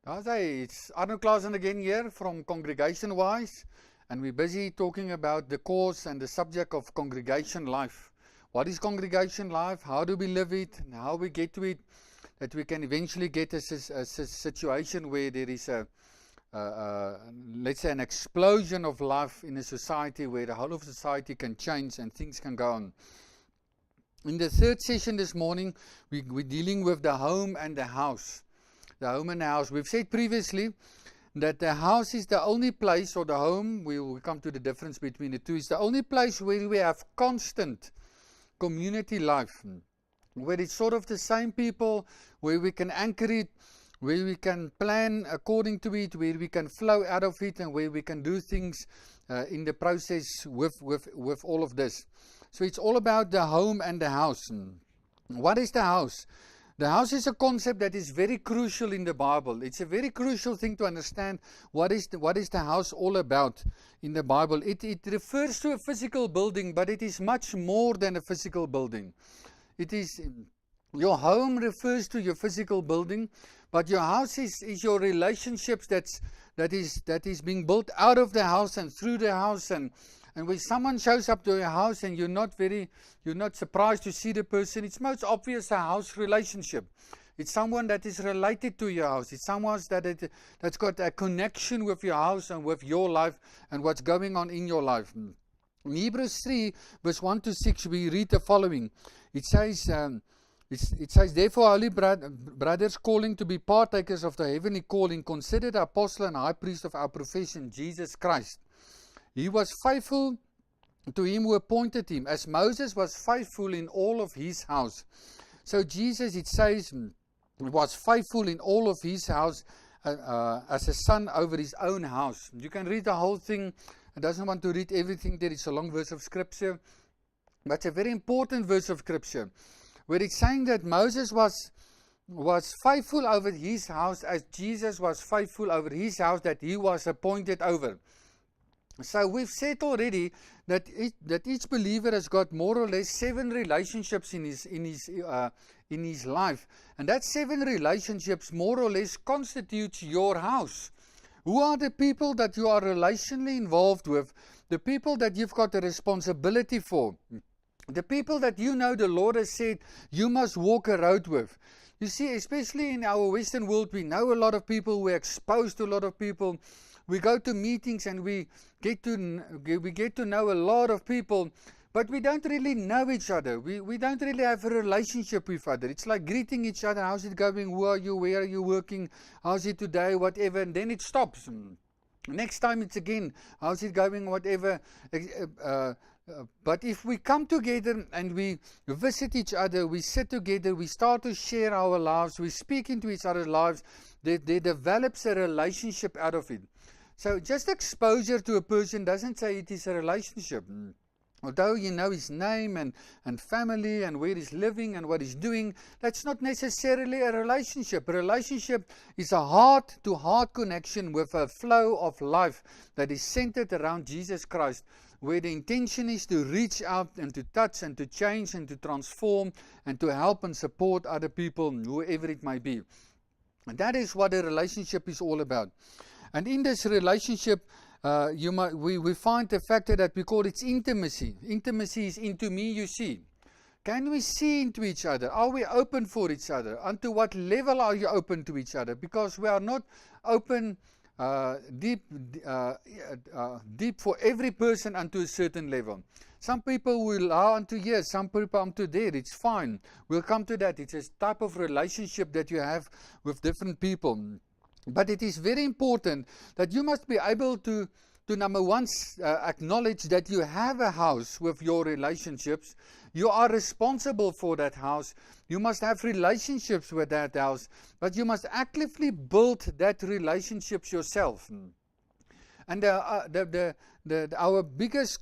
It's Arno Klaasen again here from Congregation-Wise, and we're busy talking about the cause and the subject of congregation life. What is congregation life? How do we live it? And how we get to it? That we can eventually get a situation where there is let's say, an explosion of life in a society where the whole of society can change and things can go on. In the third session this morning, we're dealing with the home and the house. The home and the house. We've said previously that the house is the only place, or the home, we will come to the difference between the two, is the only place where we have constant community life, where it's sort of the same people, where we can anchor it, where we can plan according to it, where we can flow out of it, and where we can do things in the process with all of this. So it's all about the home and the house. What is the house? The house is a concept that is very crucial in the Bible. It's a very crucial thing to understand what is the house all about in the Bible. It refers to a physical building, but it is much more than a physical building. It is, your home refers to your physical building, but your house is your relationships that is being built out of the house and through the house. And when someone shows up to your house and you're not surprised to see the person, it's most obvious a house relationship. It's someone that is related to your house. It's someone that's got a connection with your house and with your life and what's going on in your life. In Hebrews 3, verse 1 to 6, we read the following. It says, therefore, holy brothers, calling to be partakers of the heavenly calling, consider the apostle and high priest of our profession, Jesus Christ. He was faithful to him who appointed him, as Moses was faithful in all of his house. So Jesus, it says, was faithful in all of his house as a son over his own house. You can read the whole thing. I doesn't want to read everything there. It's a long verse of scripture. But it's a very important verse of scripture, where it's saying that Moses was faithful over his house as Jesus was faithful over his house that he was appointed over. So we've said already that each believer has got more or less 7 relationships in his life, and that 7 relationships more or less constitutes your house. Who are the people that you are relationally involved with? The people that you've got a responsibility for. The people that you know the Lord has said you must walk a road with. You see, especially in our Western world, we know a lot of people. We're exposed to a lot of people. We go to meetings and we get to know a lot of people, but we don't really know each other. We don't really have a relationship with each other. It's like greeting each other. How's it going? Who are you? Where are you working? How's it today? Whatever. And then it stops. Next time it's again. How's it going? Whatever. But if we come together and we visit each other, we sit together, we start to share our lives, we speak into each other's lives, there develops a relationship out of it. So just exposure to a person doesn't say it is a relationship. Although you know his name and family and where he's living and what he's doing, that's not necessarily a relationship. A relationship is a heart-to-heart connection with a flow of life that is centered around Jesus Christ, where the intention is to reach out and to touch and to change and to transform and to help and support other people, whoever it may be. And that is what a relationship is all about. And in this relationship, we find the factor that we call it intimacy. Intimacy is into me, you see. Can we see into each other? Are we open for each other? Unto what level are you open to each other? Because we are not open deep for every person unto a certain level. Some people will allow unto here, some people unto there. It's fine. We'll come to that. It's a type of relationship that you have with different people. But it is very important that you must be able to number one, acknowledge that you have a house with your relationships. You are responsible for that house. You must have relationships with that house, but you must actively build that relationships yourself. And our biggest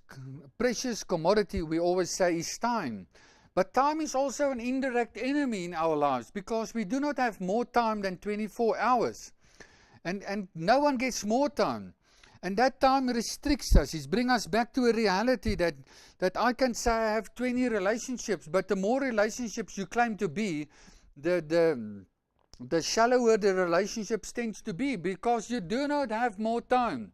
precious commodity, we always say, is time. But time is also an indirect enemy in our lives, because we do not have more time than 24 hours. And no one gets more time. And that time restricts us. It brings us back to a reality that I can say I have 20 relationships, but the more relationships you claim to be, the the shallower the relationship tends to be, because you do not have more time.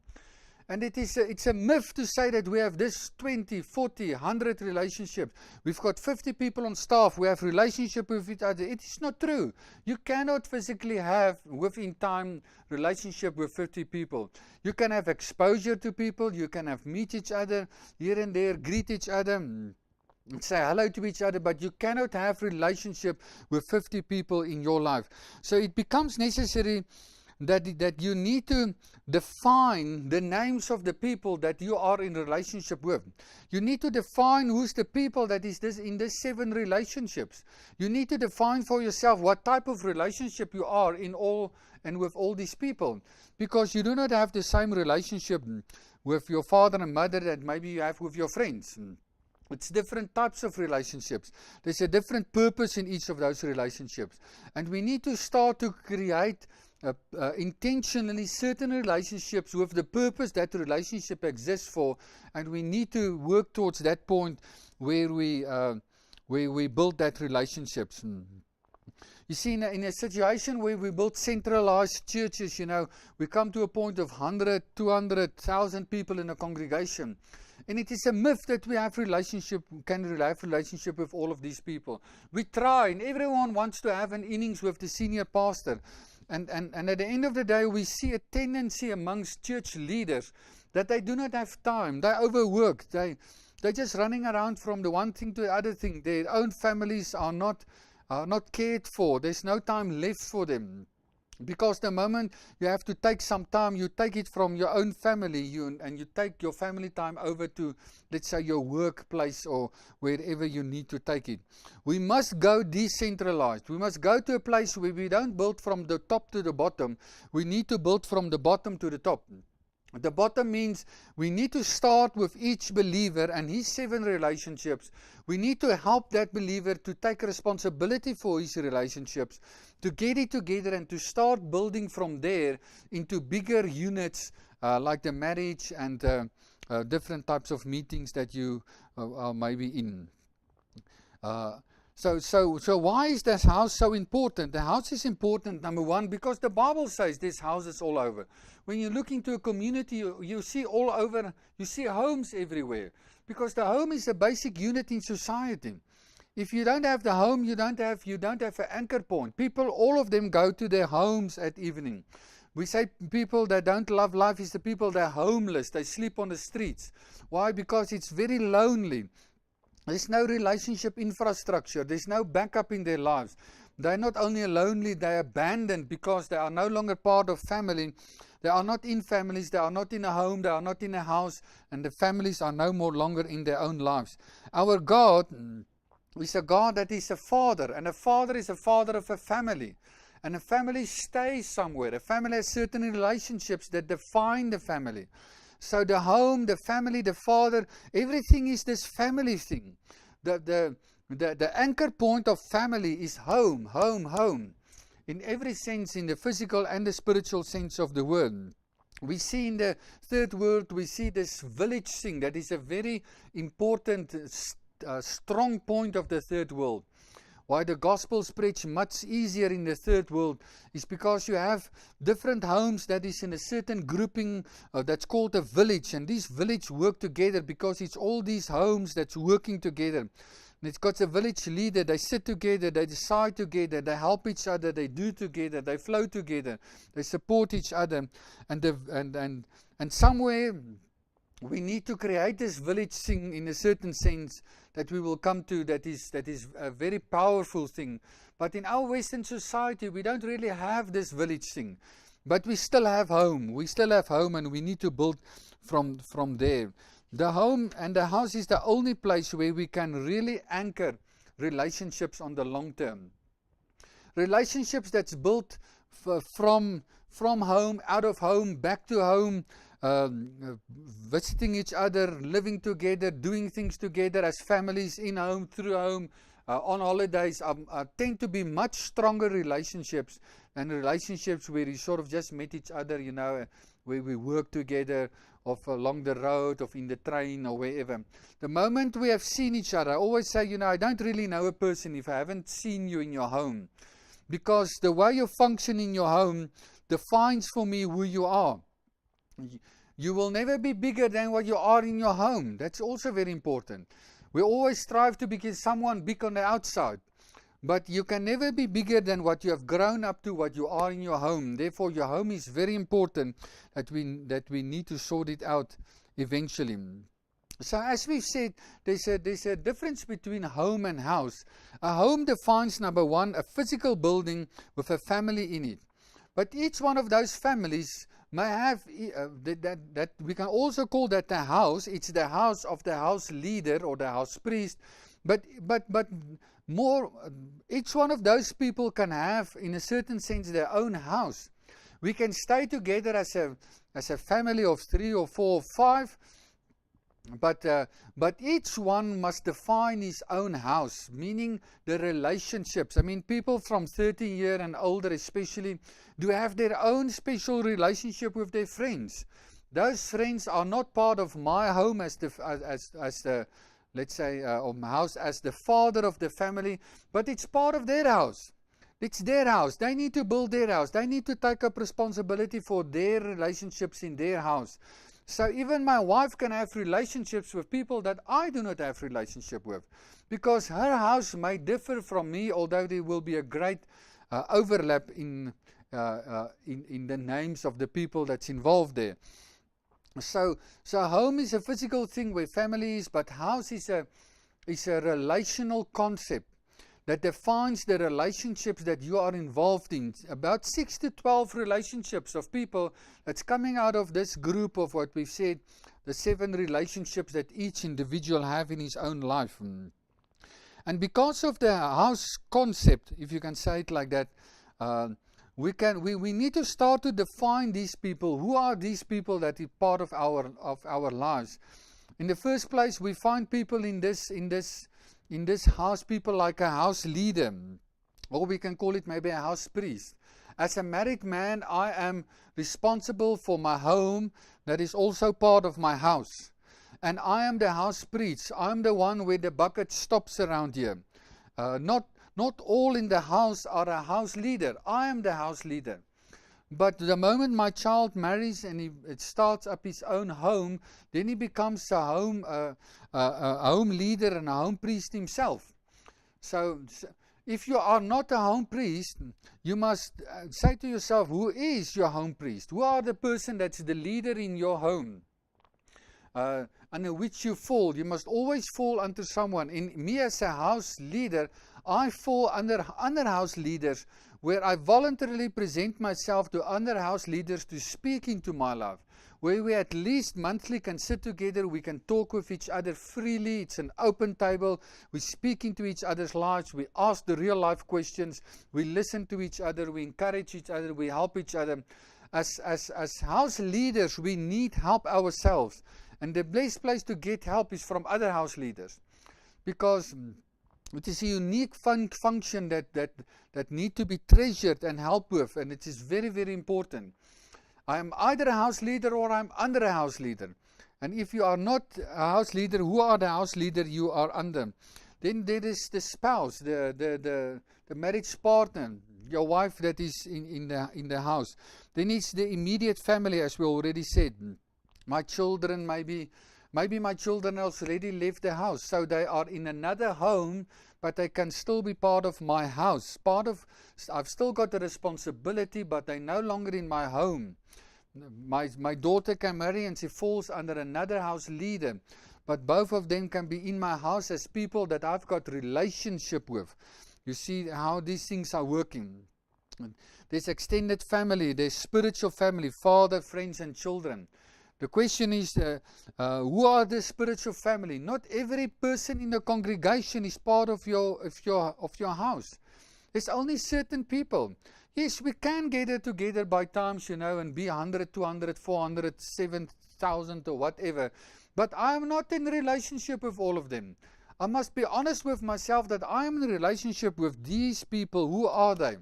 And it's a myth to say that we have this 20, 40, 100 relationships. We've got 50 people on staff. We have relationship with each other. It is not true. You cannot physically have, within time, relationship with 50 people. You can have exposure to people. You can have meet each other here and there, greet each other, say hello to each other, but you cannot have relationship with 50 people in your life. So it becomes necessary that you need to define the names of the people that you are in relationship with. You need to define who's the people that is in these 7 relationships. You need to define for yourself what type of relationship you are in all and with all these people, because you do not have the same relationship with your father and mother that maybe you have with your friends. It's different types of relationships. There's a different purpose in each of those relationships. And we need to start to create intentionally certain relationships with the purpose that the relationship exists for. And we need to work towards that point where we build that relationships. You see, in a situation where we build centralized churches, we come to a point of 100, 200,000 people in a congregation. And it is a myth that we have can have relationship with all of these people. We try, and everyone wants to have an innings with the senior pastor. And at the end of the day, we see a tendency amongst church leaders that they do not have time. They overwork. They're just running around from the one thing to the other thing. Their own families are not cared for. There's no time left for them. Because the moment you have to take some time, you take it from your own family, and you take your family time over to, let's say, your workplace or wherever you need to take it. We must go decentralized. We must go to a place where we don't build from the top to the bottom. We need to build from the bottom to the top. The bottom means we need to start with each believer and his 7 relationships. We need to help that believer to take responsibility for his relationships, to get it together and to start building from there into bigger units like the marriage and different types of meetings that you are maybe in. So why is this house so important? The house is important, number one, because the Bible says there's houses all over. When you look into a community, you see all over, you see homes everywhere. Because the home is a basic unit in society. If you don't have the home, you don't have an anchor point. People, all of them go to their homes at evening. We say people that don't love life is the people that are homeless. They sleep on the streets. Why? Because it's very lonely. There's no relationship infrastructure. There's no backup in their lives. They're not only lonely, they're abandoned because they are no longer part of family. They are not in families. They are not in a home. They are not in a house. And the families are no more longer in their own lives. Our God is a God that is a father. And a father is a father of a family. And a family stays somewhere. A family has certain relationships that define the family. So the home, the family, the father, everything is this family thing. The anchor point of family is home, home, home. In every sense, in the physical and the spiritual sense of the word. We see in the third world, we see this village thing that is a very important, strong point of the third world. Why the gospel spreads much easier in the third world is because you have different homes that is in a certain grouping that's called a village. And these villages work together because it's all these homes that's working together. And it's got a village leader. They sit together, they decide together, they help each other, they do together, they flow together, they support each other. And somewhere we need to create this village thing in a certain sense that we will come to that is a very powerful thing. But in our Western society, we don't really have this village thing. But we still have home. We still have home, and we need to build from there. The home and the house is the only place where we can really anchor relationships on the long term. Relationships that's built from home, out of home, back to home, visiting each other, living together, doing things together as families, in home, through home, on holidays, tend to be much stronger relationships than relationships where you sort of just met each other, where we work together, or along the road, or in the train, or wherever. The moment we have seen each other, I always say, I don't really know a person if I haven't seen you in your home. because the way you function in your home defines for me who you are. You will never be bigger than what you are in your home. That's also very important. We always strive to be someone big on the outside, but you can never be bigger than what you have grown up to, what you are in your home. Therefore, your home is very important, that we need to sort it out eventually. So as we've said, there's a difference between home and house. A home defines, number one, a physical building with a family in it. But each one of those families may have, that we can also call that the house. It's the house of the house leader or the house priest. But more, each one of those people can have, in a certain sense, their own house. We can stay together as a family of 3 or 4 or 5, but each one must define his own house, meaning the relationships. I mean, people from 30 years and older especially do have their own special relationship with their friends. Those friends are not part of my home as the let's say, or my house as the father of the family, but it's part of their house. It's their house. They need to build their house. They need to take up responsibility for their relationships in their house. So even my wife can have relationships with people that I do not have relationship with, because her house may differ from me, although there will be a great overlap in the names of the people that's involved there. So home is a physical thing where family is, but house is a relational concept that defines the relationships that you are involved in. About 6 to 12 relationships of people that's coming out of this group of what we've said, the 7 relationships that each individual have in his own life. And because of the house concept, if you can say it like that, we need to start to define these people. Who are these people that are part of our lives? In the first place, we find people in this house, people like a house leader, or we can call it maybe a house priest. As a married man, I am responsible for my home that is also part of my house. And I am the house priest. I'm the one where the bucket stops around here. Not all in the house are a house leader. I am the house leader. But the moment my child marries and it starts up his own home, then he becomes a home leader and a home priest himself. So if you are not a home priest, you must say to yourself, who is your home priest? Who are the person that's the leader in your home? Under which you fall. You must always fall under someone. In me as a house leader, I fall under other house leaders, where I voluntarily present myself to other house leaders to speak into my life, where we at least monthly can sit together, we can talk with each other freely. It's an open table. We speak into each other's lives. We ask the real life questions. We listen to each other. We encourage each other. We help each other. As house leaders, we need help ourselves. And the best place to get help is from other house leaders, because it is a unique function that need to be treasured and helped with, and it is very, very important. I am either a house leader or I'm under a house leader. And if you are not a house leader, who are the house leader you are under? Then there is the spouse, the marriage partner, your wife that is in the house. Then it's the immediate family, as we already said. My children, maybe my children has already left the house, so they are in another home, but they can still be part of my house. I've still got the responsibility, but they're no longer in my home. My daughter can marry and she falls under another house leader, but both of them can be in my house as people that I've got relationship with. You see how these things are working. There's extended family, there's spiritual family, father, friends, and children. The question is, who are the spiritual family? Not every person in the congregation is part of your house. There's only certain people. Yes, we can gather together by times, and be 100, 200, 400, 7,000 or whatever. But I'm not in relationship with all of them. I must be honest with myself that I'm in relationship with these people. Who are they?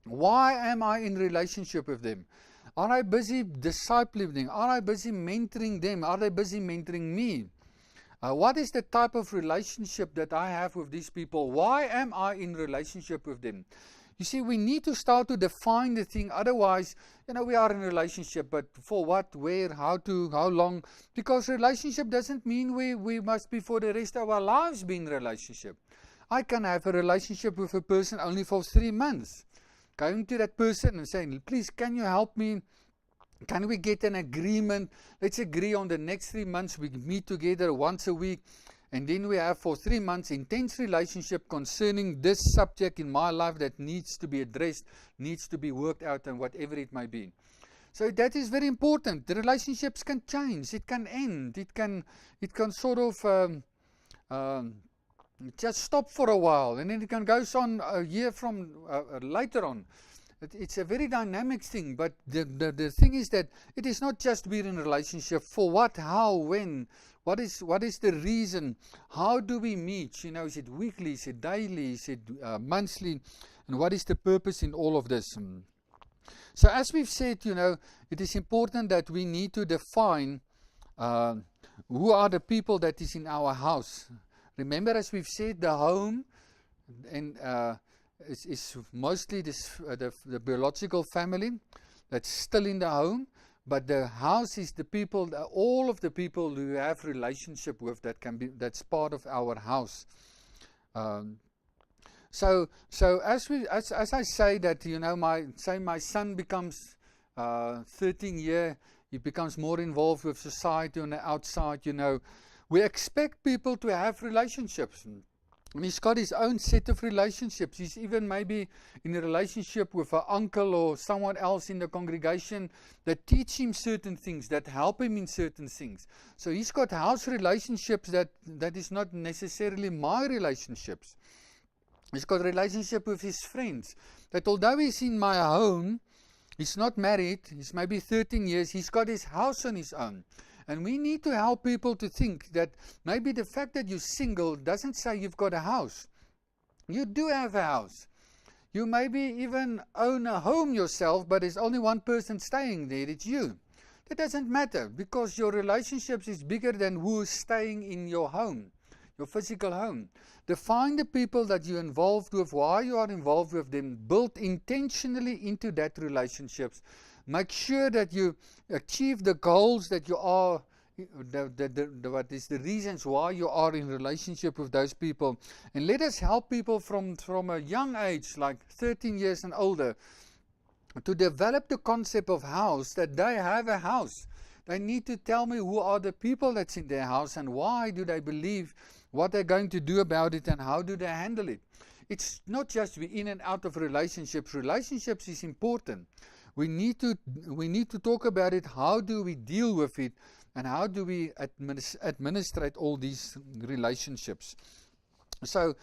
Why am I in relationship with them? Are I busy discipling them? Are I busy mentoring them? Are they busy mentoring me? What is the type of relationship that I have with these people? Why am I in relationship with them? You see, we need to start to define the thing. Otherwise, we are in a relationship, but for what, where, how long? Because relationship doesn't mean we must be for the rest of our lives be in a relationship. I can have a relationship with a person only for 3 months. Going to that person and saying, please, can you help me? Can we get an agreement? Let's agree on the next 3 months we meet together once a week. And then we have for 3 months intense relationship concerning this subject in my life that needs to be addressed, needs to be worked out, and whatever it might be. So that is very important. The relationships can change. It can end. It can sort of just stop for a while, and then it can go on a year from later on. It's a very dynamic thing, but the thing is that it is not just being in a relationship. For what, how, when? What is the reason? How do we meet? Is it weekly? Is it daily? Is it monthly? And what is the purpose in all of this? So as we've said, it is important that we need to define who are the people that is in our house. Remember, as we've said, the home and is mostly the biological family that's still in the home. But the house is the people, all of the people who have relationship with that's part of our house. So as I say that my son becomes 13 year, he becomes more involved with society on the outside. We expect people to have relationships. And he's got his own set of relationships. He's even maybe in a relationship with an uncle or someone else in the congregation that teach him certain things, that help him in certain things. So he's got house relationships that is not necessarily my relationships. He's got a relationship with his friends. That although he's in my home, he's not married, he's maybe 13 years, he's got his house on his own. And we need to help people to think that maybe the fact that you're single doesn't say you've got a house. You do have a house. You maybe even own a home yourself, but there's only one person staying there, it's you. That doesn't matter, because your relationships is bigger than who is staying in your home, your physical home. Define the people that you're involved with, why you are involved with them, build intentionally into that relationships. Make sure that you achieve the goals that you are, what is the reasons why you are in relationship with those people. And let us help people from a young age, like 13 years and older, to develop the concept of house, that they have a house. They need to tell me who are the people that's in their house and why do they believe, what they're going to do about it, and how do they handle it. It's not just be in and out of relationships. Relationships is important. We need to talk about it. How do we deal with it, and how do we administrate all these relationships? So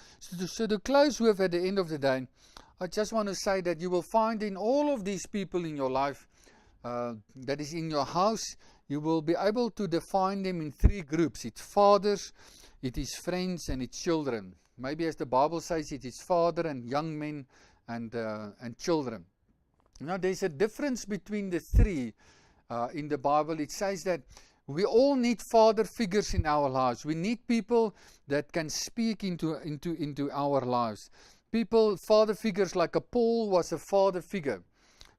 to close with, at the end of the day, I just want to say that you will find in all of these people in your life that is in your house, you will be able to define them in 3 groups. It's fathers, it is friends, and it's children. Maybe as the Bible says, it is father and young men and children. Now, there's a difference between the 3 in the Bible. It says that we all need father figures in our lives. We need people that can speak into our lives. Father figures like a Paul was a father figure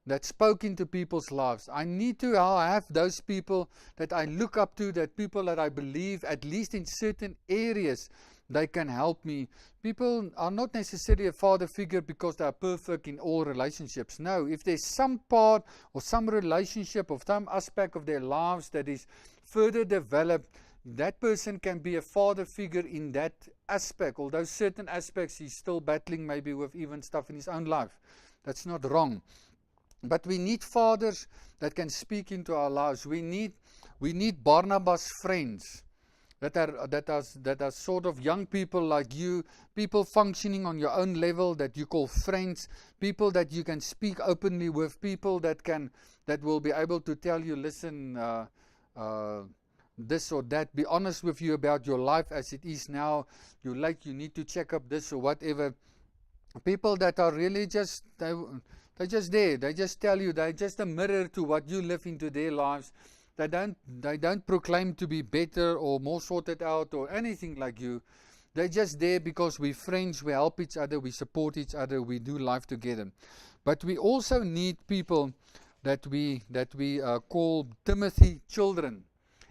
that spoke into people's lives. I need to have those people that I look up to, that people that I believe, at least in certain areas, they can help me. People are not necessarily a father figure because they are perfect in all relationships. No, if there's some part or some relationship or some aspect of their lives that is further developed, that person can be a father figure in that aspect. Although certain aspects he's still battling maybe with even stuff in his own life. That's not wrong. But we need fathers that can speak into our lives. We need Barnabas friends. That are sort of young people like you, people functioning on your own level that you call friends, people that you can speak openly with, people that will be able to tell you, listen, this or that, be honest with you about your life as it is now. You need to check up this or whatever. People that are really just they're just there. They just tell you. They're just a mirror to what you live into their lives. They don't proclaim to be better or more sorted out or anything like you. They're just there because we're friends, we help each other, we support each other, we do life together. But we also need people that we call Timothy children.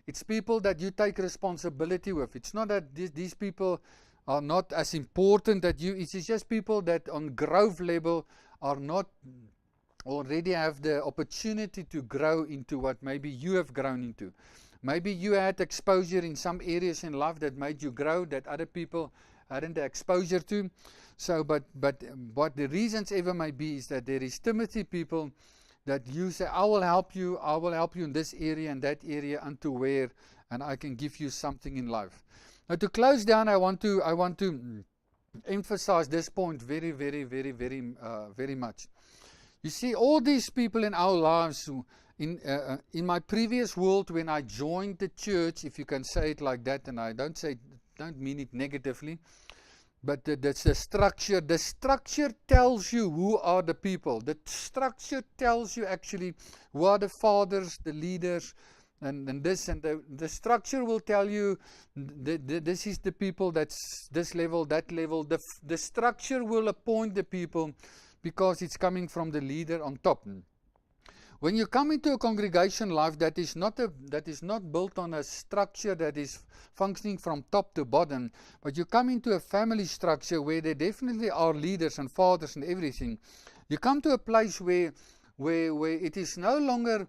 It's people that you take responsibility with. It's not that these people are not as important that you. It's just people that on growth level are not already have the opportunity to grow into what maybe you have grown into. Maybe you had exposure in some areas in life that made you grow that other people hadn't the exposure to. So, but what the reasons ever may be is that there is Timothy people that you say, I will help you in this area and that area unto where, and I can give you something in life. Now to close down, I want to emphasize this point very, very, very, very, very much. You see, all these people in our lives, in my previous world, when I joined the church, if you can say it like that, and I don't mean it negatively, but that's the structure. The structure tells you who are the people. The structure tells you actually who are the fathers, the leaders, and this, and the structure will tell you this is the people, that's this level, that level. The structure will appoint the people because it's coming from the leader on top. When you come into a congregation life that is not built on a structure that is functioning from top to bottom, but you come into a family structure where there definitely are leaders and fathers and everything, you come to a place where it is no longer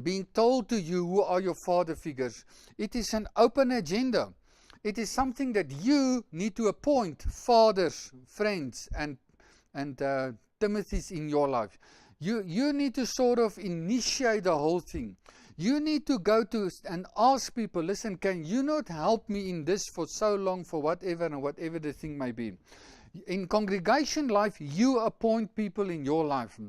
being told to you who are your father figures. It is an open agenda. It is something that you need to appoint fathers, friends, and Timothys in your life. You need to sort of initiate the whole thing. You need to go to and ask people, listen, can you not help me in this for so long, for whatever and whatever the thing may be. In congregation life, you appoint people in your life.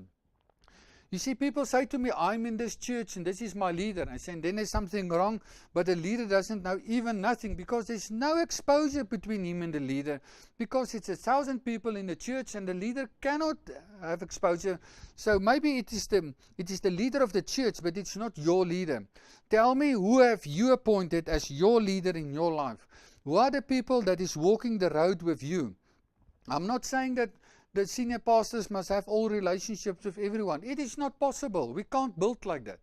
You see, people say to me, I'm in this church and this is my leader. I say, and then there's something wrong, but the leader doesn't know even nothing because there's no exposure between him and the leader, because it's 1,000 people in the church and the leader cannot have exposure. So maybe it is the leader of the church, but it's not your leader. Tell me, who have you appointed as your leader in your life? Who are the people that is walking the road with you? I'm not saying that the senior pastors must have all relationships with everyone. It is not possible. We can't build like that.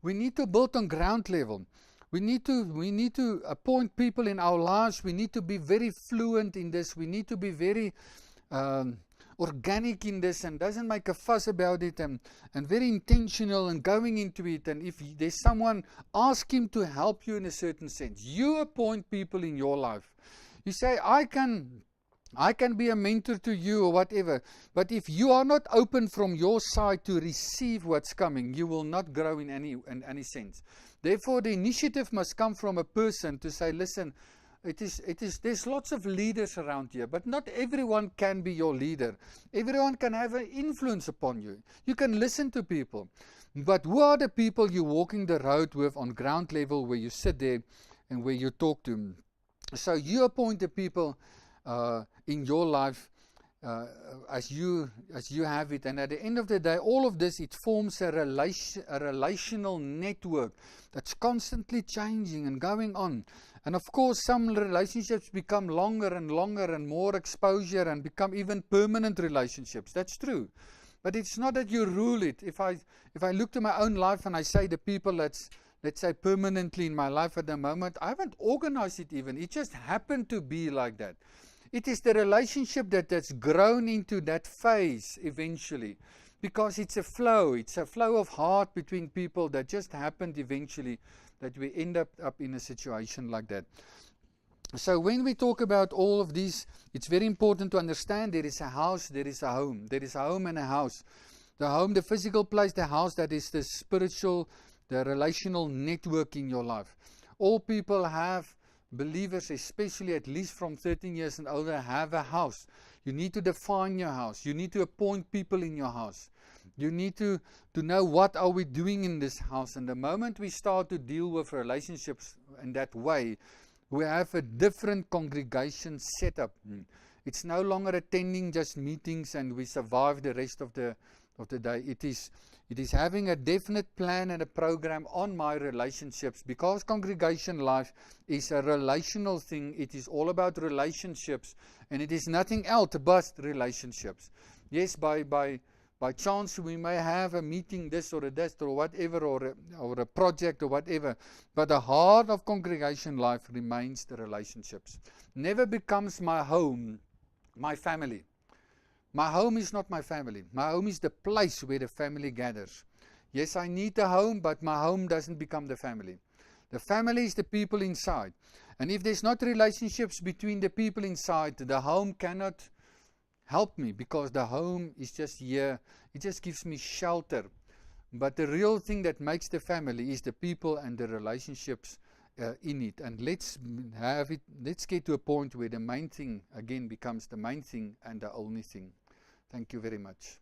We need to build on ground level. We need to appoint people in our lives. We need to be very fluent in this. We need to be very organic in this and doesn't make a fuss about it, and very intentional and going into it. And if there's someone, ask him to help you in a certain sense. You appoint people in your life. You say, I can be a mentor to you or whatever, but if you are not open from your side to receive what's coming, you will not grow in any sense. Therefore, the initiative must come from a person to say, listen, there's lots of leaders around here, but not everyone can be your leader. Everyone can have an influence upon you. You can listen to people, but who are the people you're walking the road with on ground level, where you sit there and where you talk to them? So you appoint the people in your life as you have it, and at the end of the day, all of this, it forms a relational network that's constantly changing and going on. And of course, some relationships become longer and longer and more exposure and become even permanent relationships. That's true, but it's not that you rule it. If I look to my own life and I say the people let's say permanently in my life at the moment, I haven't organized it even. It just happened to be like that. It is the relationship that's grown into that phase eventually, because it's a flow. It's a flow of heart between people that just happened eventually, that we end up in a situation like that. So when we talk about all of these, it's very important to understand there is a house, there is a home. There is a home and a house. The home, the physical place, the house, that is the spiritual, the relational network in your life. All people have, believers especially, at least from 13 years and older, have a house. You need to define your house. You need to appoint people in your house. You need to know, what are we doing in this house. And the moment we start to deal with relationships in that way, we have a different congregation setup. It's no longer attending just meetings and we survive the rest of the of the day. It is having a definite plan and a program on my relationships, because congregation life is a relational thing. It is all about relationships, and it is nothing else but relationships. Yes, by chance we may have a meeting, this or that or whatever, or a project or whatever, but the heart of congregation life remains the relationships. Never becomes my home my family. My home is not my family. My home is the place where the family gathers. Yes, I need a home, but my home doesn't become the family. The family is the people inside. And if there's not relationships between the people inside, the home cannot help me, because the home is just here. It just gives me shelter. But the real thing that makes the family is the people and the relationships in it. And let's get to a point where the main thing again becomes the main thing and the only thing. Thank you very much.